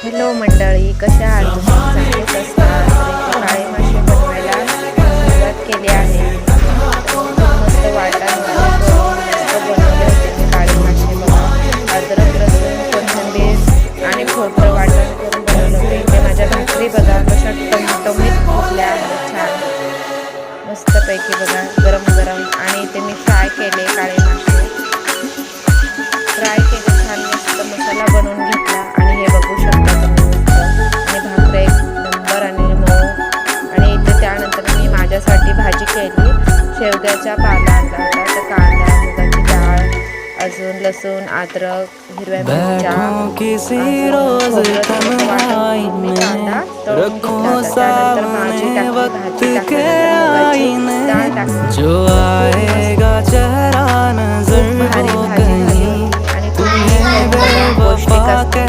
Hello मंडळी, कशा आहात तुम्ही? चांगलेच असणार. तर काळे मासे बनवायला सुरुवात केली आहे. खूप मस्त वाटण मस्त बनवले होते मी काळे मासे. बघा, अद्रक, लसूण, कोथिंबीर आणि खोबरं वाटण करून बनवलं होते. इथे माझ्या भाकरी बघा कशा टमटमीत फुगल्या आहेत, छान मस्तपैकी बघा, गरम गरम. आणि इथे मी फ्राय केले काळे मासे, फ्राय केले छान, मस्त मसाला बनवून घेतला. आणि हे बघू शकता तुम्ही मस्त. आणि भाकरी एक नंबर आणि मऊ. आणि इथे त्यानंतर मी माझ्यासाठी भाजी केली. शेवग्याचा पाला आणला होता, तर कांदा, मुगाची डाळ, अजून लसूण, अद्रक, हिरव्या मिरच्या, खोबरं थोडंसं वाटण मी कांदा तळून घेतला होता. त्यानंतर भाजी टाकली, भाजी टाकल्यानंतर मुगाची डाळ टाकली. खूप भारी भाजी झाली होती आणि तुम्ही पौष्टिक असते.